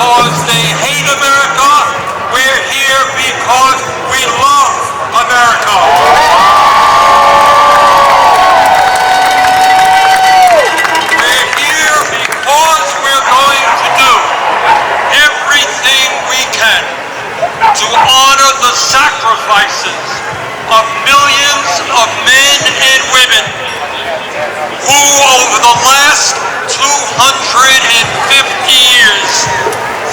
because they hate America. We're here because we love America. We're here because we're going to do everything we can to honor the sacrifices of millions of men and women who, over the last 250 years,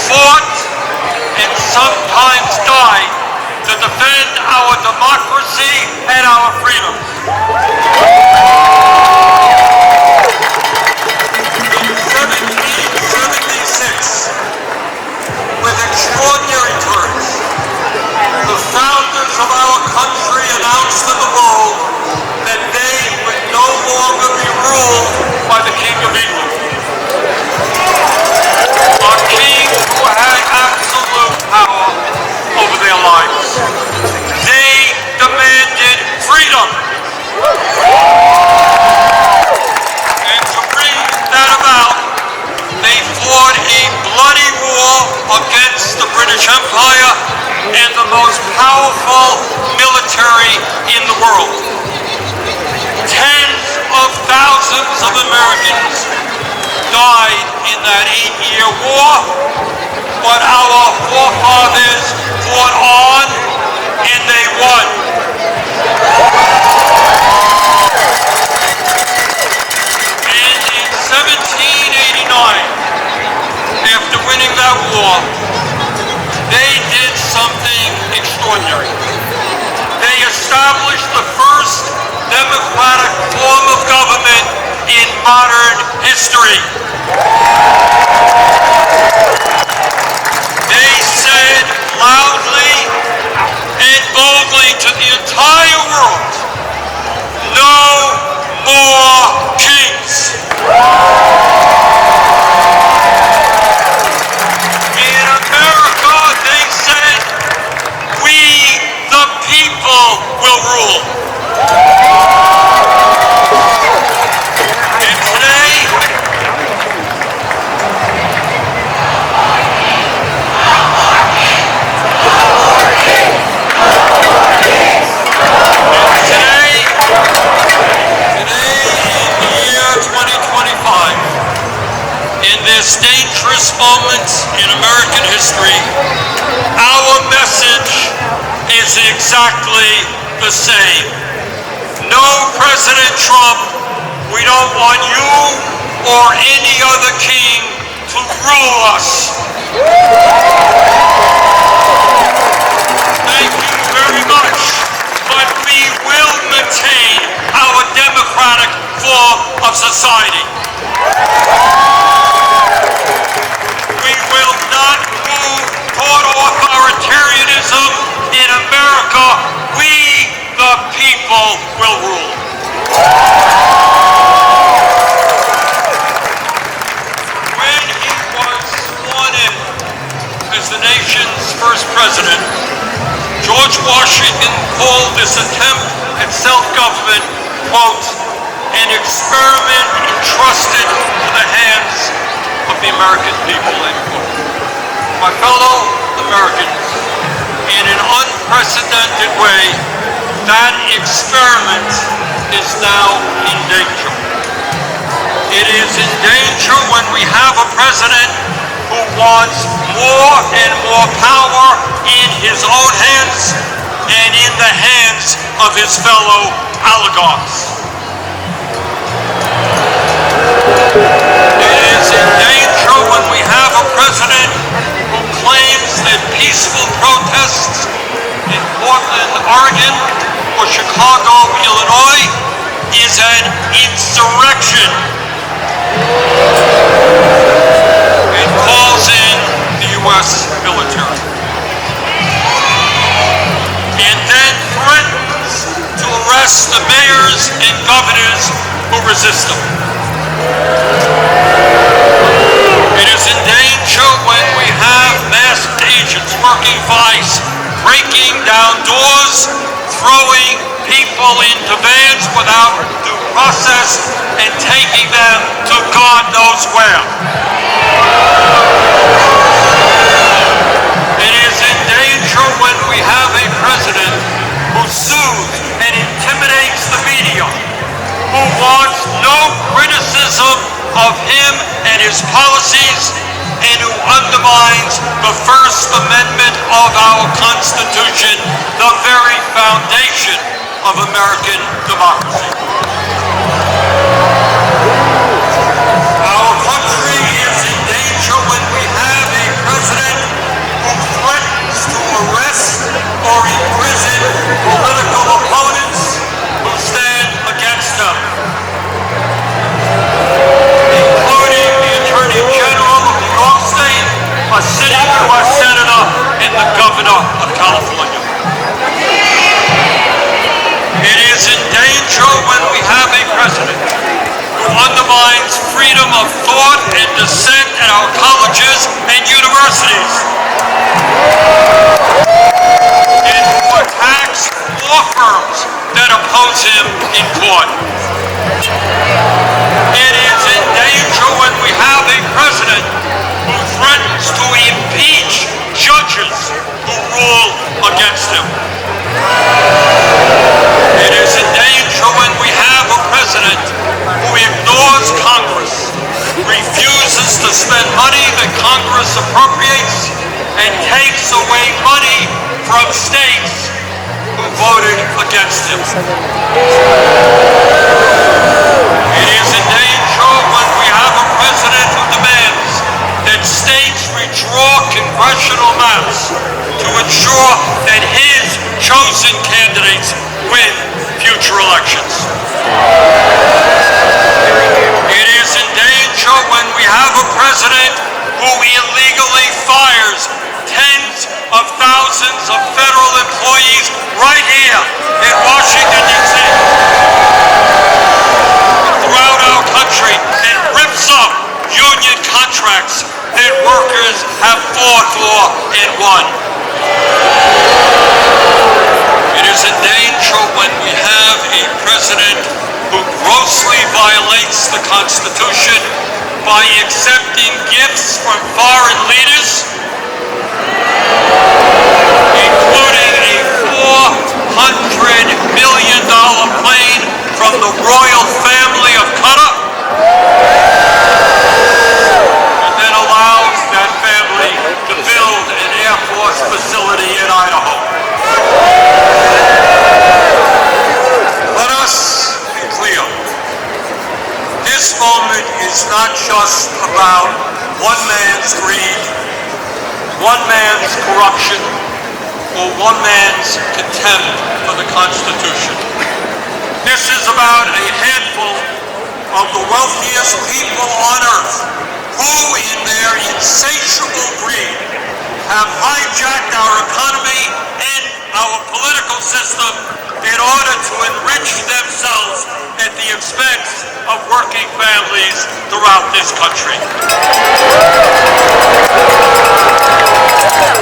fought and sometimes died to defend our democracy and our freedoms. In 1776, with extraordinary terms, the founders of our country announced to the world that they would no longer be ruled by the King of England, a king who had absolute power over their lives. They demanded freedom. And to bring that about, they fought a bloody war against the British Empire and the most powerful military in the world. Tens of thousands of Americans died in that 8-year war, but our forefathers fought on and they won. And in 1789, after winning that war, they did something extraordinary. They established the first democratic form of government in modern history. They said loudly and boldly to the entire world, no more kings. In America, they said, we the people will rule. And today, in this dangerous moment in American history, our message is exactly the same. No, President Trump, we don't want you or any other king to rule us. Thank you very much, but we will maintain our democratic form of society. We will not move toward authoritarianism in America. We, the people, will rule. When he was sworn in as the nation's first president, George Washington called this attempt at self-government, quote, an experiment entrusted to the hands of the American people, end quote. My fellow Americans, in an unprecedented way, that experiment is now in danger. It is in danger when we have a president who wants more and more power in his own hands and in the hands of his fellow oligarchs. It is in danger when we have a president who claims that peaceful protests in Portland, Oregon, or Chicago, Illinois, is an insurrection. It calls in the U.S. military. And then threatens to arrest the mayors and governors who resist them. It is in danger when we have masked agents working for ICE, breaking down doors, throwing people into vans without due process, and taking them to God knows where. undermines the First Amendment of our Constitution, the very foundation of American democracy. Our country is in danger when we have a president who threatens to arrest or imprison political opponents who stand against him, including the Attorney General of New York State, a sitting U.S. Senator, and the Governor of California. It is in danger when we have a president who undermines freedom of thought and dissent at our colleges and universities, and who attacks law firms that oppose him in court. It is in danger when we have a president who threatens to impeach judges who rule against him. It is in danger when we have a president who ignores Congress, refuses to spend money that Congress appropriates, and takes away money from states who voted against him. It is in danger when we have a president who demands that states redraw congressional maps to ensure that his chosen candidates win future elections. It is in danger when we have a president who illegally fires tens of thousands of federal employees right here in Washington, D.C., throughout our country, and rips up union contracts that workers have fought for and won. It is in danger when we have a president who grossly violates the Constitution by accepting gifts from foreign leaders, including a $400 million plane from the royal family of Qatar, and then allows that family to build an Air Force facility in Idaho. Let us be clear. This moment is not just about one man's greed, one man's corruption, or one man's contempt for the Constitution. This is about a handful of the wealthiest people on earth who, in their insatiable greed, have hijacked our economy and our political system in order to enrich themselves at the expense of working families throughout this country.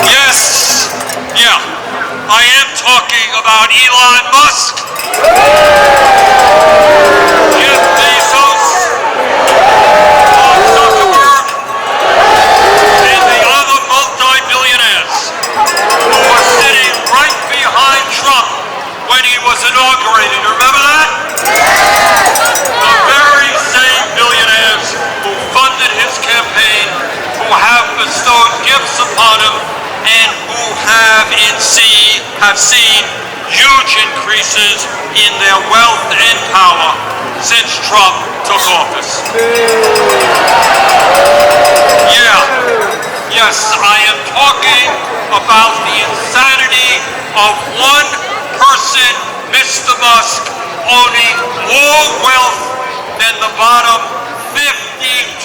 Yes, I am talking about Elon Musk, Jeff Bezos, Mark Zuckerberg, and the other multi-billionaires who were sitting right behind Trump when he was inaugurated. Remember that? The very same billionaires who funded his campaign, who have bestowed gifts upon him, and who have seen huge increases in their wealth and power since Trump took office. Yes, I am talking about the insanity of one person, Mr. Musk, owning more wealth than the bottom 52%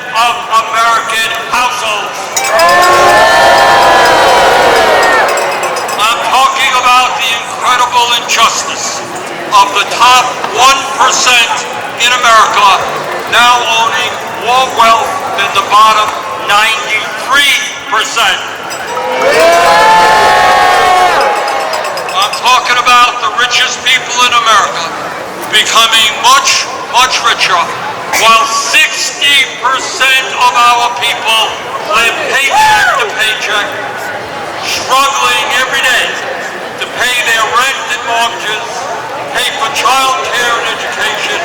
of American households. I'm talking about the incredible injustice of the top 1% in America now owning more wealth than the bottom 93%. I'm talking about the richest people in America becoming much, much richer, while 60% of our people live paycheck to paycheck, struggling every day to pay their rent and mortgages, pay for child care and education,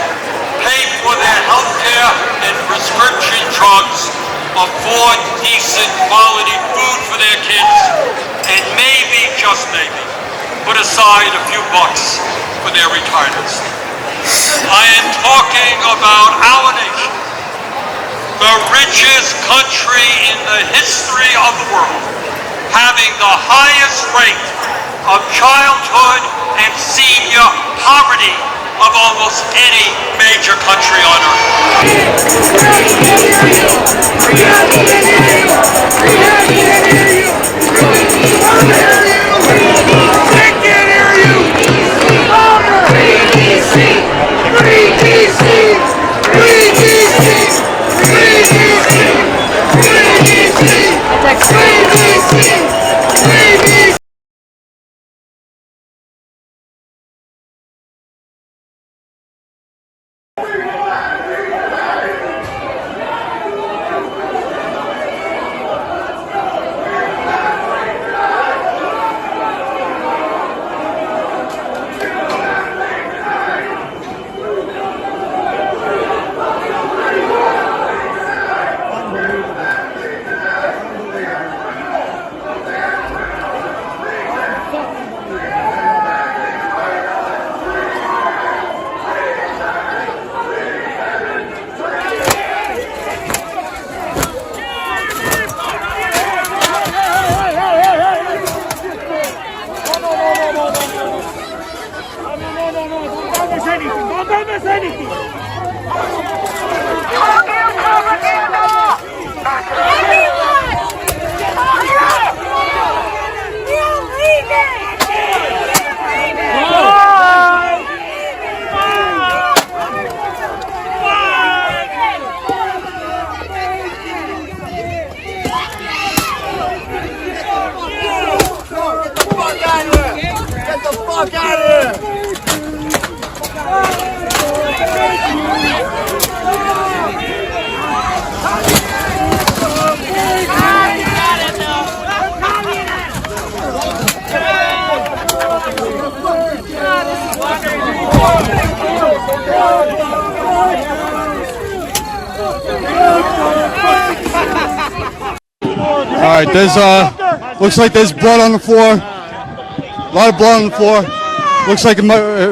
pay for their health care and prescription drugs, afford decent quality food for their kids, and maybe, just maybe, put aside a few bucks for their retirements. I am talking about our nation, the richest country in the history of the world, having the highest rate of childhood and senior poverty of almost any major country on All right, there's looks like there's blood on the floor. A lot of blood on the floor. Looks like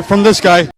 from this guy.